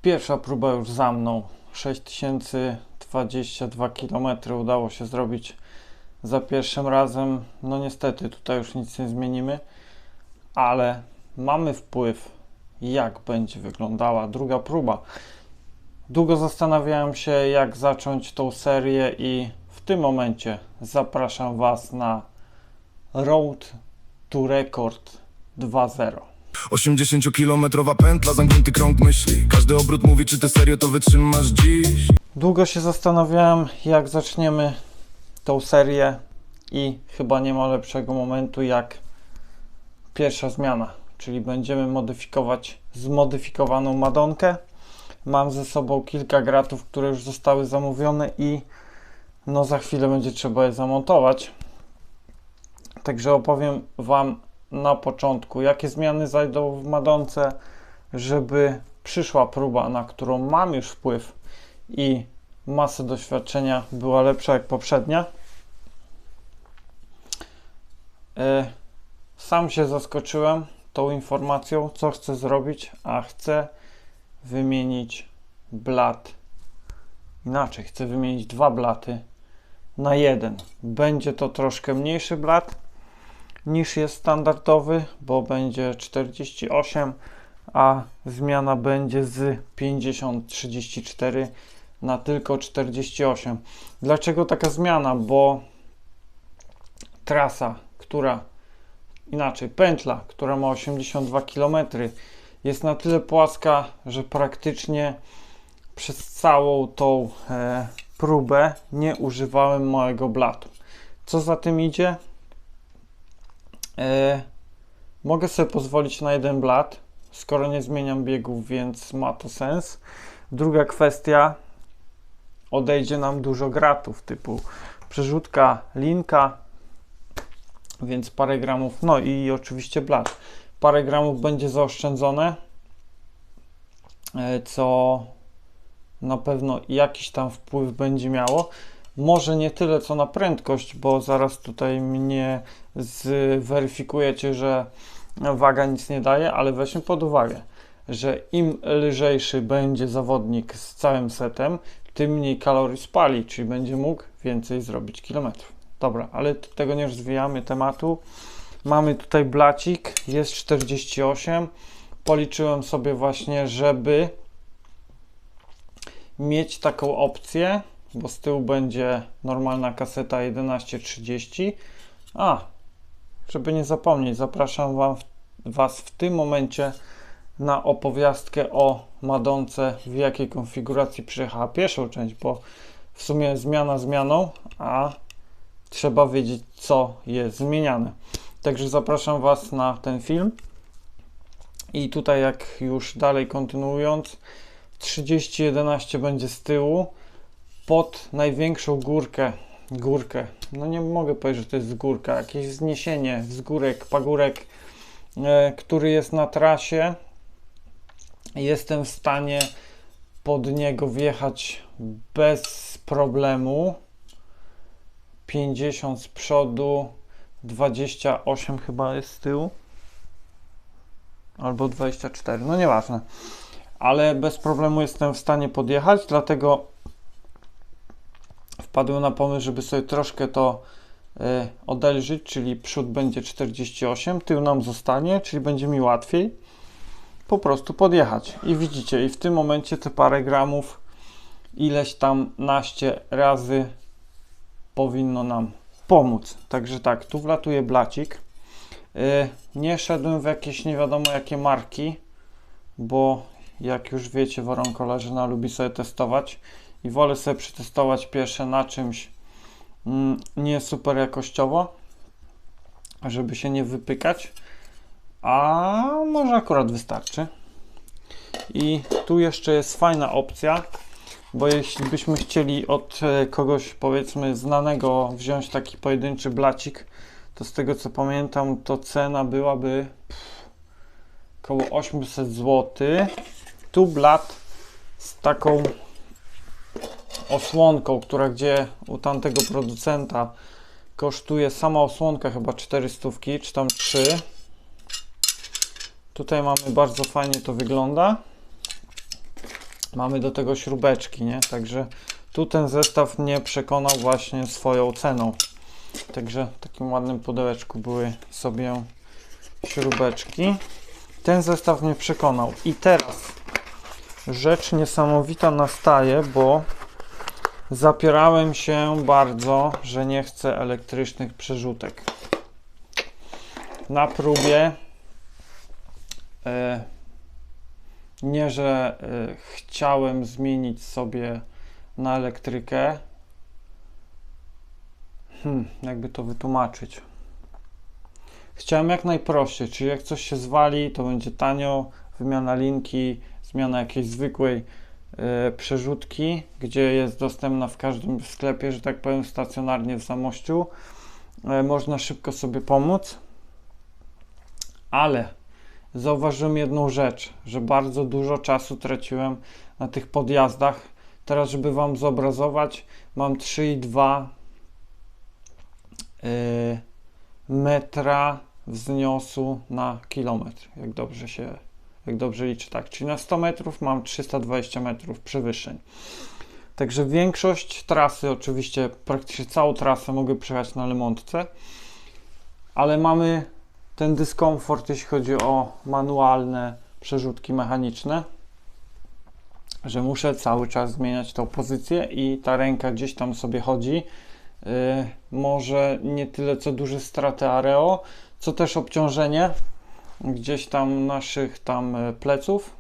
Pierwsza próba już za mną. 6022 km udało się zrobić za pierwszym razem. No niestety tutaj już nic nie zmienimy, ale mamy wpływ, jak będzie wyglądała druga próba. Długo zastanawiałem się, jak zacząć tą serię i w tym momencie zapraszam Was na Road to Record 2.0. 80-kilometrowa pętla, zamknięty krąg myśli. Każdy obrót mówi, czy ty serio to wytrzymasz dziś. Długo się zastanawiałem, jak zaczniemy tą serię i chyba nie ma lepszego momentu jak pierwsza zmiana, czyli będziemy modyfikować zmodyfikowaną Madonkę. Mam ze sobą kilka gratów, które już zostały zamówione i no za chwilę będzie trzeba je zamontować. Także opowiem Wam na początku, jakie zmiany zajdą w Madonce, żeby przyszła próba, na którą mam już wpływ i masę doświadczenia, była lepsza jak poprzednia. Sam się zaskoczyłem tą informacją, co chcę zrobić, a chcę wymienić blat. Inaczej, chcę wymienić dwa blaty na jeden. Będzie to troszkę mniejszy blat niż jest standardowy, bo będzie 48, a zmiana będzie z 50-34 na tylko 48. Dlaczego taka zmiana? Bo trasa, pętla, która ma 82 km, jest na tyle płaska, że praktycznie przez całą tą próbę nie używałem małego blatu. Co za tym idzie? Mogę sobie pozwolić na jeden blat, skoro nie zmieniam biegów, więc ma to sens. Druga kwestia, odejdzie nam dużo gratów typu przerzutka, linka, więc parę gramów, no i oczywiście blat. Parę gramów będzie zaoszczędzone, co na pewno jakiś tam wpływ będzie miało. Może nie tyle co na prędkość, bo zaraz tutaj mnie zweryfikujecie, że waga nic nie daje, ale weźmy pod uwagę, że im lżejszy będzie zawodnik z całym setem, tym mniej kalorii spali, czyli będzie mógł więcej zrobić kilometrów. Dobra, ale tego nie rozwijamy tematu. Mamy tutaj blacik, jest 48. Policzyłem sobie właśnie, żeby mieć taką opcję, bo z tyłu będzie normalna kaseta 11:30. Żeby nie zapomnieć, zapraszam Was w tym momencie na opowiastkę o Madonce, w jakiej konfiguracji przyjechała pierwszą część, bo w sumie zmiana zmianą, a trzeba wiedzieć, co jest zmieniane. Także zapraszam Was na ten film. I tutaj, jak już dalej kontynuując, 30:11 będzie z tyłu, pod największą górkę, no nie mogę powiedzieć, że to jest górka, jakieś wzniesienie, wzgórek, pagórek, który jest na trasie. Jestem w stanie pod niego wjechać bez problemu. 50 z przodu, 28 chyba jest z tyłu, albo 24, no nieważne, ale bez problemu jestem w stanie podjechać, dlatego wpadłem na pomysł, żeby sobie troszkę to odelżyć, czyli przód będzie 48, tył nam zostanie, czyli będzie mi łatwiej po prostu podjechać. I widzicie, i w tym momencie te parę gramów, ileś tam naście razy powinno nam pomóc. Także tak, tu wlatuje blacik. Nie szedłem w jakieś nie wiadomo jakie marki, bo jak już wiecie, woronkolarzyna lubi sobie testować i wolę sobie przetestować pierwsze na czymś nie super jakościowo, żeby się nie wypykać, a może akurat wystarczy. I tu jeszcze jest fajna opcja, bo jeśli byśmy chcieli od kogoś, powiedzmy, znanego wziąć taki pojedynczy blacik, to z tego co pamiętam, to cena byłaby około 800 zł. Tu blat z taką osłonką, która gdzie u tamtego producenta kosztuje sama osłonka chyba 400 czy tam 3. Tutaj mamy, bardzo fajnie to wygląda. Mamy do tego śrubeczki, nie? Także tu ten zestaw mnie przekonał właśnie swoją ceną. Także w takim ładnym pudełeczku były sobie śrubeczki. Ten zestaw mnie przekonał. I teraz rzecz niesamowita nastaje, bo zapierałem się bardzo, że nie chcę elektrycznych przerzutek. Na próbie nie, że chciałem zmienić sobie na elektrykę. Jakby to wytłumaczyć. Chciałem jak najprościej, czyli jak coś się zwali, to będzie tanio, wymiana linki, zmiana jakiejś zwykłej przerzutki, gdzie jest dostępna w każdym sklepie, że tak powiem, stacjonarnie w Zamościu. Można szybko sobie pomóc, ale zauważyłem jedną rzecz, że bardzo dużo czasu traciłem na tych podjazdach. Teraz, żeby Wam zobrazować, mam 3,2 metra wzniosu na kilometr, jak dobrze liczę, tak, czyli na 100 metrów mam 320 metrów przewyższeń. Także większość trasy, oczywiście praktycznie całą trasę mogę przejechać na Lemontce, ale mamy ten dyskomfort, jeśli chodzi o manualne przerzutki mechaniczne, że muszę cały czas zmieniać tą pozycję i ta ręka gdzieś tam sobie chodzi. Może nie tyle co duże straty areo, co też obciążenie gdzieś tam naszych tam pleców.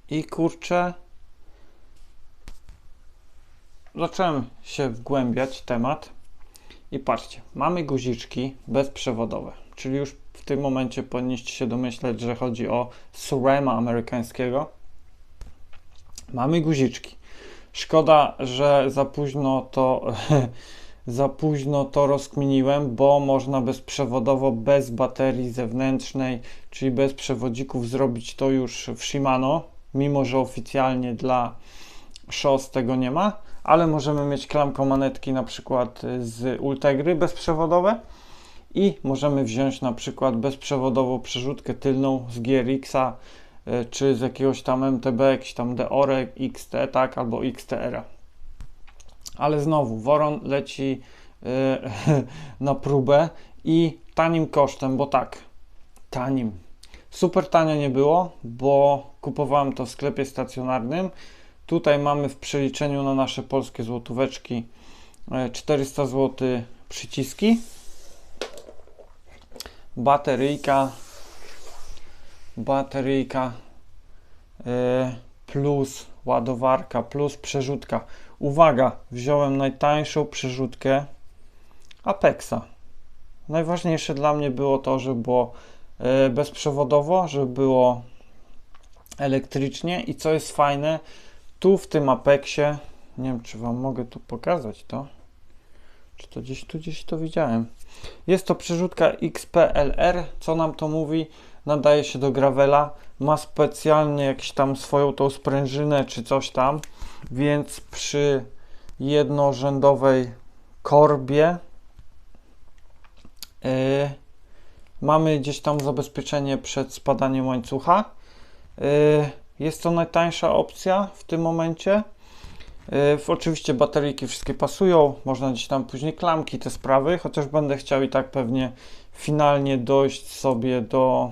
I kurczę, zacząłem się wgłębiać w temat i patrzcie, mamy guziczki bezprzewodowe, czyli już w tym momencie powinniście się domyśleć, że chodzi o Surema amerykańskiego. Mamy guziczki. Szkoda, że za późno to rozkminiłem, bo można bezprzewodowo, bez baterii zewnętrznej, czyli bez przewodzików zrobić to już w Shimano, mimo że oficjalnie dla szos tego nie ma, ale możemy mieć klamkomanetki na przykład z Ultegry bezprzewodowe i możemy wziąć na przykład bezprzewodową przerzutkę tylną z GRX-a czy z jakiegoś tam MTB, jakiś tam Deore XT, tak, albo XTR-a. Ale znowu, Woron leci na próbę i tanim kosztem, bo tak, tanim. Super tanio nie było, bo kupowałem to w sklepie stacjonarnym. Tutaj mamy w przeliczeniu na nasze polskie złotóweczki 400 zł przyciski. Bateryjka plus ładowarka plus przerzutka. Uwaga, wziąłem najtańszą przerzutkę Apexa. Najważniejsze dla mnie było to, żeby było bezprzewodowo, żeby było elektrycznie i co jest fajne, tu w tym Apexie, nie wiem czy Wam mogę tu pokazać to, czy to gdzieś to widziałem. Jest to przerzutka XPLR, co nam to mówi? Nadaje się do gravela, ma specjalnie jakąś tam swoją tą sprężynę czy coś tam, więc przy jednorzędowej korbie mamy gdzieś tam zabezpieczenie przed spadaniem łańcucha. Jest to najtańsza opcja w tym momencie. Oczywiście bateryjki wszystkie pasują, można gdzieś tam później klamki, te sprawy, chociaż będę chciał i tak pewnie finalnie dojść sobie do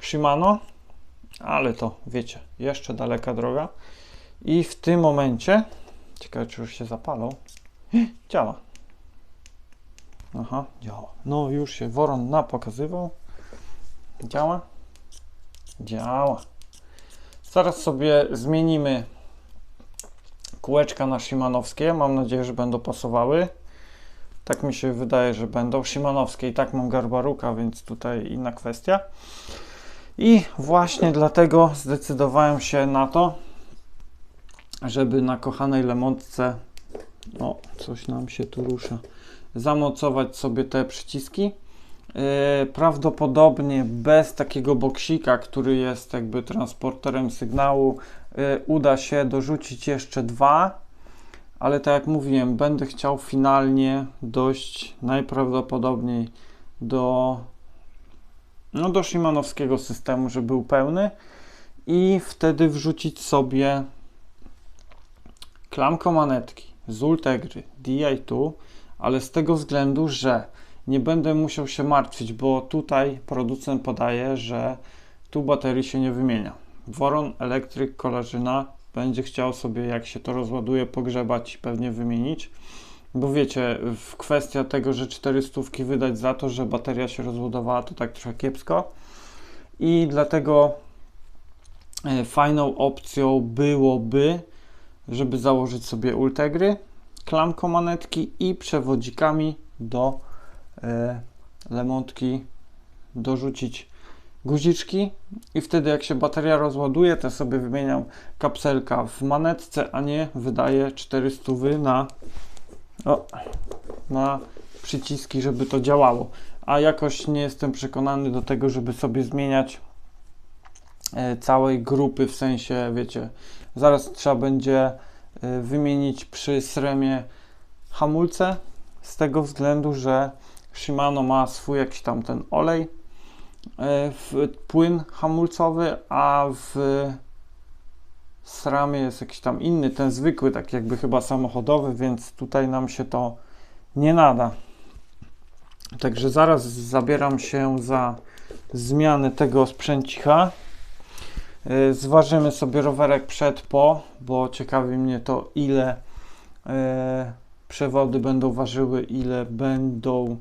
Shimano, ale to wiecie, jeszcze daleka droga. I w tym momencie, ciekawe czy już się zapalą, działa. Aha, działa. No już się Woron napokazywał. Działa? Działa. Zaraz sobie zmienimy kółeczka na shimanowskie. Mam nadzieję, że będą pasowały. Tak mi się wydaje, że będą. Shimanowskie i tak mam Garbaruka, więc tutaj inna kwestia. I właśnie dlatego zdecydowałem się na to, żeby na kochanej Lemontce, o, coś nam się tu rusza, zamocować sobie te przyciski. Prawdopodobnie bez takiego boksika, który jest jakby transporterem sygnału, uda się dorzucić jeszcze dwa, ale tak jak mówiłem, będę chciał finalnie dojść najprawdopodobniej do shimanowskiego systemu, żeby był pełny i wtedy wrzucić sobie klamkę manetki z Ultegry Di2, ale z tego względu, że nie będę musiał się martwić, bo tutaj producent podaje, że tu baterii się nie wymienia. Voron Electric Collagyna będzie chciał sobie, jak się to rozładuje, pogrzebać i pewnie wymienić, bo wiecie, w kwestia tego, że 400 wydać za to, że bateria się rozładowała, to tak trochę kiepsko i dlatego fajną opcją byłoby, żeby założyć sobie Ultegry, klamką manetki i przewodzikami do lemontki dorzucić guziczki i wtedy jak się bateria rozładuje, to sobie wymieniam kapselka w manetce, a nie wydaję 400 na przyciski, żeby to działało. A jakoś nie jestem przekonany do tego, żeby sobie zmieniać całej grupy, w sensie, wiecie, zaraz trzeba będzie wymienić przy SRAM-ie hamulce, z tego względu, że Shimano ma swój jakiś tam ten olej, płyn hamulcowy, a w SRAM-ie jest jakiś tam inny, ten zwykły, tak jakby chyba samochodowy, więc tutaj nam się to nie nada. Także zaraz zabieram się za zmianę tego sprzęcicha. Zważymy sobie rowerek przed, po, bo ciekawi mnie to, ile przewody będą ważyły, ile będą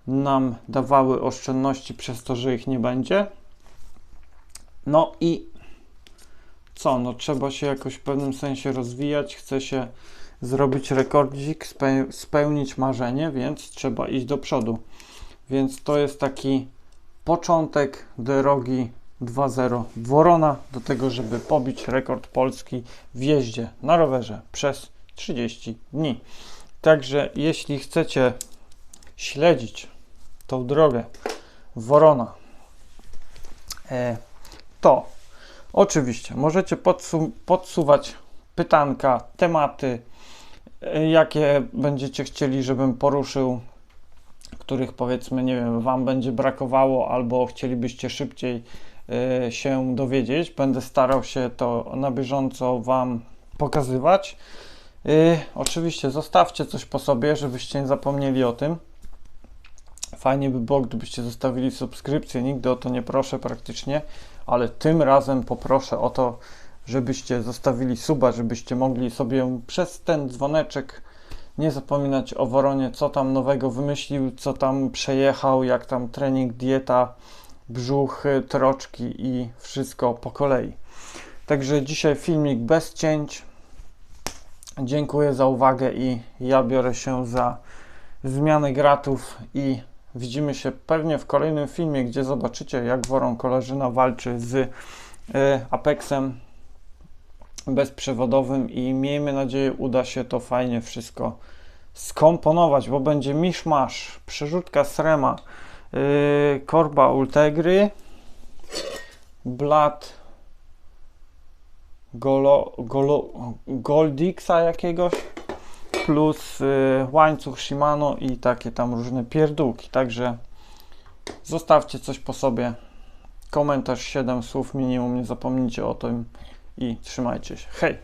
nam dawały oszczędności przez to, że ich nie będzie. No i co? No trzeba się jakoś w pewnym sensie rozwijać, chce się zrobić rekordzik, spełnić marzenie, więc trzeba iść do przodu. Więc to jest taki początek drogi 2.0 Vorona do tego, żeby pobić rekord Polski w jeździe na rowerze przez 30 dni. Także jeśli chcecie śledzić tą drogę Vorona, to oczywiście możecie podsuwać pytanka, tematy, jakie będziecie chcieli, żebym poruszył, których powiedzmy, nie wiem, Wam będzie brakowało albo chcielibyście szybciej się dowiedzieć. Będę starał się to na bieżąco Wam pokazywać. Oczywiście zostawcie coś po sobie, żebyście nie zapomnieli o tym. Fajnie by było, gdybyście zostawili subskrypcję. Nigdy o to nie proszę praktycznie, ale tym razem poproszę o to, żebyście zostawili suba, żebyście mogli sobie przez ten dzwoneczek nie zapominać o Voronie, co tam nowego wymyślił, co tam przejechał, jak tam trening, dieta, brzuch, troczki i wszystko po kolei. Także dzisiaj filmik bez cięć. Dziękuję za uwagę i ja biorę się za zmianę gratów i widzimy się pewnie w kolejnym filmie, gdzie zobaczycie, jak Voron Collagyna walczy z Apexem bezprzewodowym i miejmy nadzieję, uda się to fajnie wszystko skomponować, bo będzie miszmasz, przerzutka SRAM-a, korba Ultegry, blat Goldixa jakiegoś, plus łańcuch Shimano i takie tam różne pierdółki. Także zostawcie coś po sobie, komentarz 7 słów minimum, nie zapomnijcie o tym i trzymajcie się. Hej!